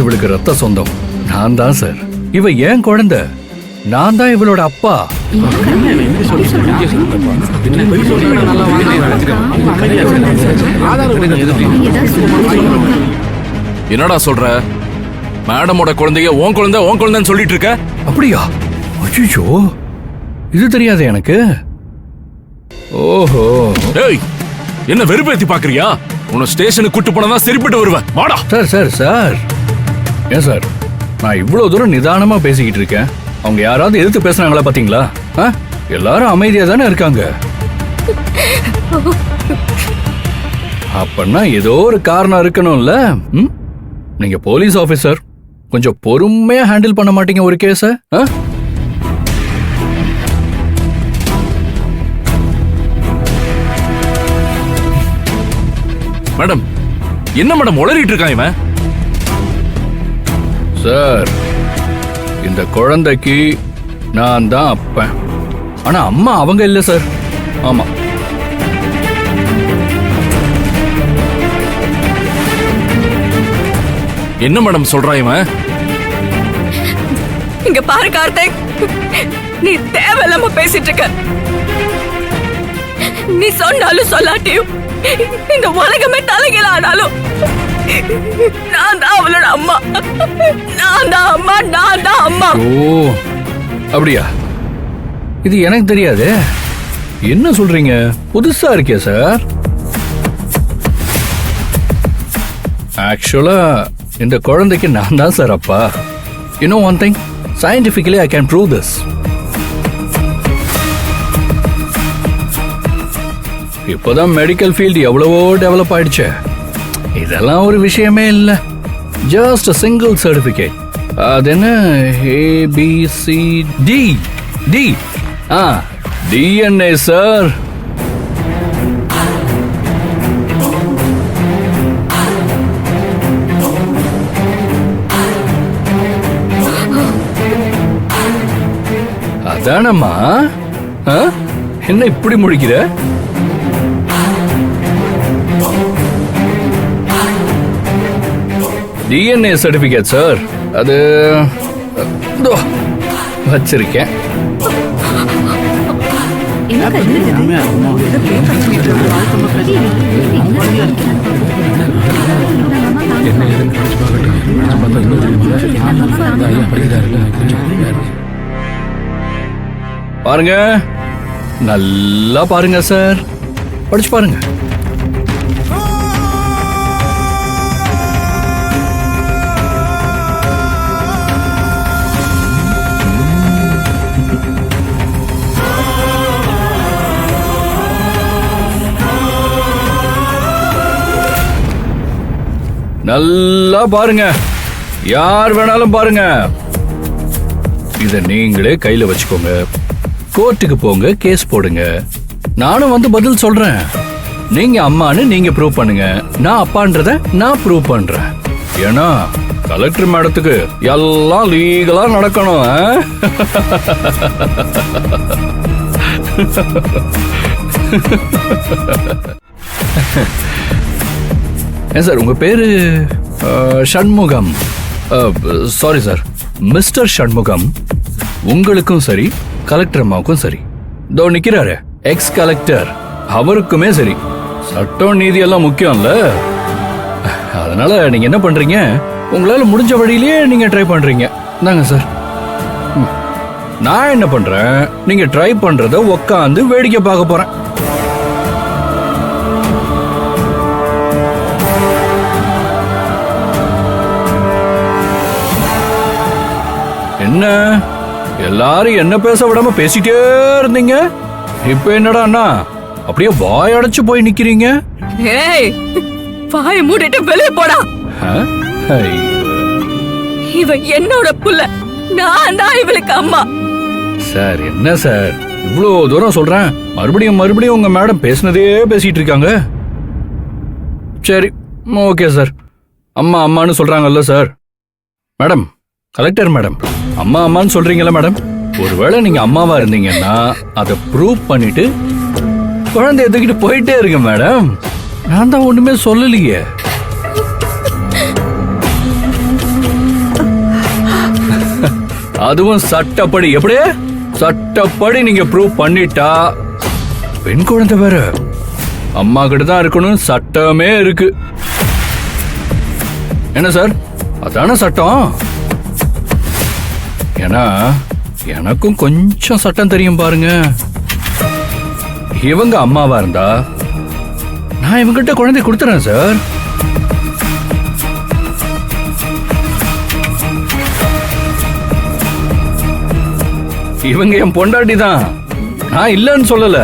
இவளுக்கு ரத்த சொந்தம் நான் தான் சார். இவ ஏன் குழந்தை, நான் தான் இவளோட அப்பா. என்னடா சொல்ற? மேடமோட குழந்தைய உன் குழந்தைன்னு சொல்லிட்டு இருக்க? அப்படியா? அச்சோ, இது தெரியாது எனக்கு. ஓஹோ, டேய், என்ன வெறுப்பேத்தி பாக்குறியா? உன்னை ஸ்டேஷனுக்கு கூட்டு போனதான் சரிப்பட்டு வருவேன். வாடா. சார் சார் சார், ஏன் சார் நான் இவ்வளவு தூரம் நிதானமா பேசிக்கிட்டு இருக்கேன், அவங்க யாராவது எதிர்த்து பேசுறாங்களா பாத்தீங்களா? எல்லாரும் அமைதியா தானே இருக்காங்க. அப்படின்னா ஏதோ ஒரு காரணம் இருக்கணும்ல. நீங்க போலீஸ் ஆபீசர், கொஞ்சம் பொறுமையா ஹேண்டில் பண்ண மாட்டீங்க ஒரு கேஸ? மேடம், என்ன மேடம் உளறிட்டு இருக்கான் இவன்? சார், இந்த குழந்தைக்கு நான் தான் அப்பன், ஆனா அம்மா அவங்க இல்ல சார். ஆமா, என்ன மேடம் சொல்றான் இவன்? இங்க பாரு கார்த்திக், நீ தேவையில்லாம பேசிட்டு இருக்க. நீ சொன்னாலும் சொல்லாட்டியும் இந்த உலகமே தலைகீழ ஆனாலும் நான் தான் அவளோட அம்மா. நான் தான் அம்மா, நான் தான் அம்மா. ஓ அப்படியா? இது எனக்கு தெரியாது. என்ன சொல்றீங்க? புதுசா இருக்கே சார். ஆக்சுவலா இந்த குழந்தைக்கு நான் தான் சார் அப்பா. You know one thing? Scientifically I can prove this. இப்போதான் மெடிக்கல் ஃபீல்டு எவ்வளவோ டெவலப் ஆயிடுச்சு. இதெல்லாம் ஒரு விஷயமே இல்லை. Just single certificate. அது என்ன ABCD டி DNA சார். அதானம்மா? என்ன இப்படி முடிக்கிற? DNA certificate sir. அது வச்சிருக்கேன். பாருங்க, நல்லா பாருங்க சார், படிச்சு பாருங்க. நல்லா பாருங்க, யார் வேணாலும் பாருங்க. இத நீங்களே கையில வச்சுக்கோங்க, கோர்ட்டுக்கு போங்க, கேஸ் போடுங்க. நானும் வந்து பதில் சொல்றேன். நீங்க அம்மான்னு நீங்க ப்ரூவ் பண்ணுங்க, நான் அப்பான்றத நான் ப்ரூவ் பண்றேன். ஏன்னா கலெக்டர் மேடத்துக்கு எல்லாம் லீகலா நடக்கணும். ஏன் சார் உங்க பேரு Shanmugam? Sorry sir, mister Shanmugam. உங்களுக்கும் சரி, கலெக்டர் அம்மாவுக்கும் சரி, இதோ நிக்கிறாரு எக்ஸ் கலெக்டர், அவருக்குமே சரி, சட்டம் நீதி எல்லாம் முக்கியம்ல. அதனால நீங்க என்ன பண்றீங்க, உங்களால முடிஞ்ச வழியிலேயே நீங்க ட்ரை பண்றீங்க. தாங்க சார். நான் என்ன பண்றேன், நீங்க ட்ரை பண்றத உக்காந்து வேடிக்கை பார்க்க போறேன். என்ன எல்லாரும் என்ன பேச விடாம பேசிட்டே இருந்தீங்க, இப்ப என்னடா அண்ணா அப்படியே வாயடைச்சு போய் நிக்கிறீங்க? ஏய், வாயை மூடிட்டு வெளியே போடா. இவ என்னோட புள்ள, நான் தான் இவளுக்கு அம்மா. சார் என்ன சார் இவ்வளவு தூரம் சொல்றேன், மறுபடியும் மறுபடியும் உங்க மேடம் பேசினதே பேசிட்டு இருக்காங்க. சரி ஓகே சார், அம்மா அம்மான்னு சொல்றாங்கல்ல சார். மேடம், கலெக்டர் மேடம், அம்மா அம்மான்னு சொல்றீங்களா மேடம்? ஒருவேளை நீங்க அம்மாவா இருந்தீங்கன்னா அதை ப்ரூவ் பண்ணிட்டு குழந்தைய தூக்கிட்டு போயிட்டே இருக்கு மேடம். நான் தான் ஒண்ணுமே சொல்லலையே. அதுவும் சட்டப்படி. எப்படி சட்டப்படி நீங்க ப்ரூவ் பண்ணிட்டா பெண் குழந்தை வேற அம்மா கிட்ட தான் இருக்கணும் சட்டமே இருக்கு. என்ன சார், அதான சட்டம்? ஏன்னா எனக்கும் கொஞ்சம் சட்டம் தெரியும் பாருங்க. இவங்க அம்மாவா இருந்தா நான் இவங்கிட்ட குழந்தை கொடுத்துறேன் சார். இவங்க என் பொண்டாட்டி தான், நான் இல்லைன்னு சொல்லல.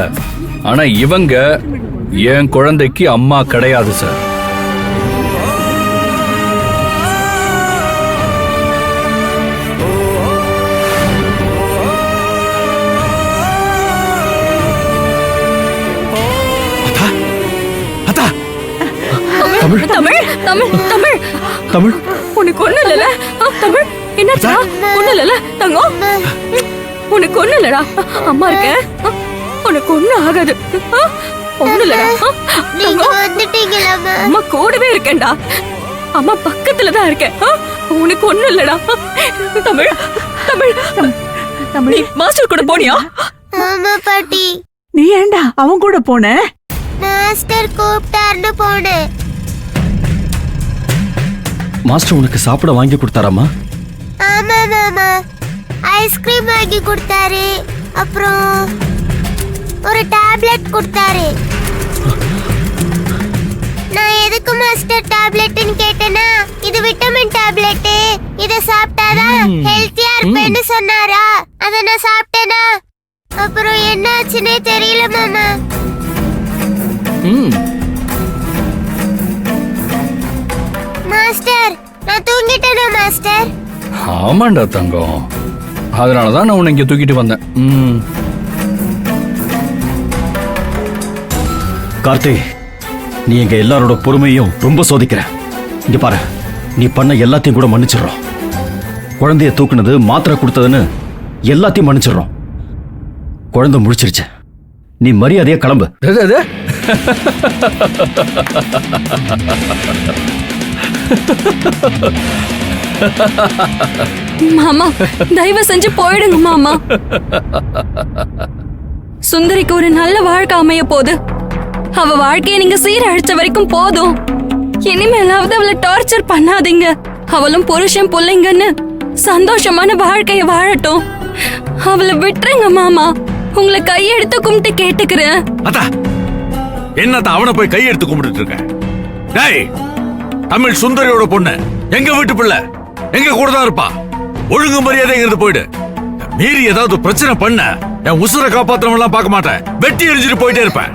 ஆனா இவங்க என் குழந்தைக்கு அம்மா கிடையாது சார். தமிழ் தமிழ் தமிழ் தமிழ் தமிழ் உனக்கு ஒண்ணு இல்லல? தமிழ் என்னாச்சா? ஒண்ணு இல்லல தங்கம், உனக்கு ஒண்ணு இல்லடா. அம்மா இருக்க, உனக்கு ஒண்ணு ஆகாது. ஒண்ணு இல்லடா தங்கம். அம்மா கூடவே இருக்கேன்டா, அம்மா பக்கத்துல தான் இருக்கேன். உனக்கு ஒண்ணு இல்லடா. தமிழ் தமிழ் தமிழ், நீ மாஸ்டர் கூட போனியா? ஆமா பாட்டி. நீ ஏண்டா அவன் கூட போன? மாஸ்டர் கூப்பிட்டாருன்னு போனேன். மாஸ்டர் உனக்கு சாப்பிட வாங்கி கொடுத்தாராமா? ஆமா மாமா, ஐஸ்கிரீம் வாங்கி கொடுத்தாரு, அப்புறம் ஒரு டேப்லெட் கொடுத்தாரு. நான் எதுக்கு மாஸ்டர் டேப்லெட்னு கேட்டேனா, இது விட்டமின் டேப்லெட், இத சாப்பிட்டாதான் ஹெல்த்தியா இருப்பேன்னு சொன்னாரா, அத நான் சாப்பிட்டேனா. அப்புறம் என்ன ஆச்சுன்னே தெரியல மாமா. மாஸ்டர், நான் தூங்கிட்டேனா மாஸ்டர்? ஆமாண்டா தங்கம், அதனாலதான் நான் உன்னை இங்க தூக்கிட்டு வந்தேன். கார்த்தி, நீ எங்க எல்லாரோட பொறுமையும் ரொம்ப சோதிக்கிற. இங்க பாரு, நீ பண்ண எல்லாத்தையும் கூட மன்னிச்சிடுறோம். குழந்தைய தூக்குனது, மாத்திரை கொடுத்ததுன்னு எல்லாத்தையும் மன்னிச்சிடுறோம். குழந்தை முழிச்சிருச்சு, நீ மரியாதையா கிளம்பு. மாமா தயவு செஞ்சு போயிடுங்க மாமா. சுந்தரிக்கு ஒரு நல்ல வாழ்க்கை அமைய போது. அவ வாழ்க்கையை நீங்க சீரழிச்ச வரைக்கும் போதும். இனிமேலாவது அவளை டார்ச்சர் பண்ணாதீங்க. அவளும் புருஷன் பிள்ளைங்கன்னு சந்தோஷமான வாழ்க்கைய வாழட்டும். அவளை விட்டுருங்க மாமா. உங்களை கையெடுத்து கும்பிட்டு கேட்டுக்கிறேன். அத்தா, என்னத்த அவனை போய் கையெடுத்து கும்பிட்டு இருக்க? டேய், தமிழ் சுந்தரியோட பொண்ணு, எங்க வீட்டு பிள்ளை, எங்க கூட தான் இருப்பா. ஒழுங்கு மரியாதைங்கிறது போயிடு. மீறி ஏதாவது பிரச்சனை பண்ண என் உசுரை காப்பாத்திரம் எல்லாம் பார்க்க மாட்டேன், வெட்டி எரிஞ்சிட்டு போயிட்டே இருப்பேன்.